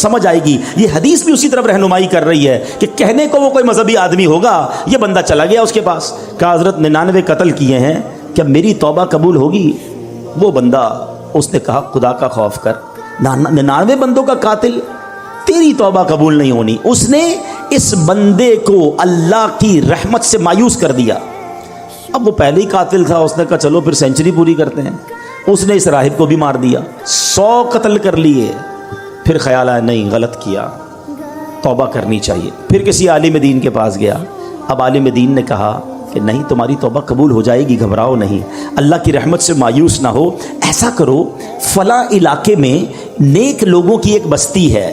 समझ आएगी। ये हदीस भी उसी तरफ रहनुमाई कर रही है कि कहने को वो कोई मजहबी आदमी होगा, ये बंदा चला गया उसके पास, कहा हजरत 99 कत्ल किए हैं, क्या मेरी तौबा कबूल होगी? वो बंदा, उसने कहा खुदा का खौफ कर, 99 बंदों का कातिल, तेरी तौबा कबूल नहीं होनी। उसने इस बंदे को अल्लाह की रहमत से मायूस कर दिया। अब वो पहले ही कातिल था, उसने कहा चलो फिर सेंचुरी पूरी करते हैं। उसने इस राहिब को भी मार दिया, 100 कत्ल कर लिए। फिर ख्याल आया नहीं, गलत किया, तौबा करनी चाहिए। फिर किसी आलिम दीन के पास गया। अब आलिम दीन ने कहा कि नहीं, तुम्हारी तौबा कबूल हो जाएगी, घबराओ नहीं, अल्लाह की रहमत से मायूस ना हो। ऐसा करो, फला इलाके में नेक लोगों की एक बस्ती है,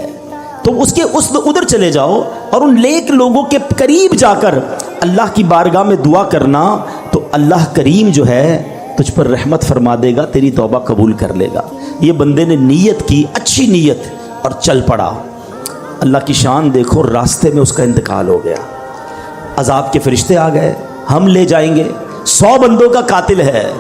तो उसके उधर चले जाओ और उन नेक लोगों के करीब जाकर अल्लाह की बारगाह में दुआ करना, तो अल्लाह करीम जो है तुझ पर रहमत फरमा देगा, तेरी तौबा कबूल कर लेगा। ये बंदे ने नीयत की, अच्छी नीयत, और चल पड़ा। अल्लाह की शान देखो, रास्ते में उसका इंतकाल हो गया। अजाब के फरिश्ते आ गए, हम ले जाएंगे, 100 बंदों का कातिल है।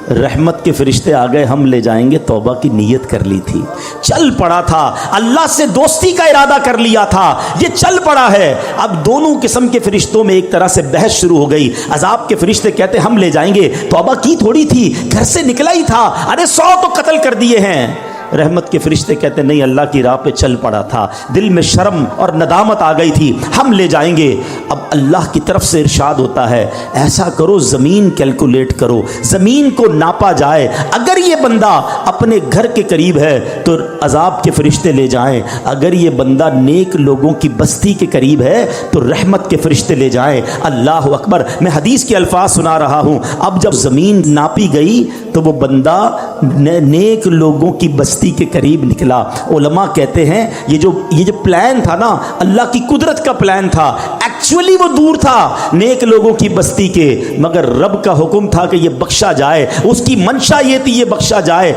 रहमत के फरिश्ते आ गए, हम ले जाएंगे, तौबा की नीयत कर ली थी, चल पड़ा था, अल्लाह से दोस्ती का इरादा कर लिया था, ये चल पड़ा है। अब दोनों किस्म के फरिश्तों में एक तरह से बहस शुरू हो गई। अजाब के फरिश्ते कहते हम ले जाएंगे, तौबा की थोड़ी थी, घर से निकला ही था, अरे 100 तो कत्ल कर दिए हैं। रहमत के फरिश्ते कहते नहीं, अल्लाह की राह पे चल पड़ा था, दिल में शर्म और नदामत आ गई थी, हम ले जाएंगे। अब अल्लाह की तरफ से इरशाद होता है, ऐसा करो, ज़मीन कैलकुलेट करो, ज़मीन को नापा जाए, अगर ये बंदा अपने घर के करीब है तो अजाब के फरिश्ते ले जाएं, अगर ये बंदा नेक लोगों की बस्ती के करीब है तो रहमत के फरिश्ते ले जाएं। अल्लाह अकबर। मैं हदीस के अल्फाज सुना रहा हूँ। अब जब ज़मीन नापी गई तो वो बंदा नेक लोगों की बस्ती के करीब निकला। उलमा कहते हैं ये जो प्लान था ना, अल्लाह की कुदरत का प्लान था, एक्चुअली वो दूर था नेक लोगों की बस्ती के, मगर रब का हुक्म था कि ये बख्शा जाए, उसकी मंशा ये थी ये बख्शा जाए।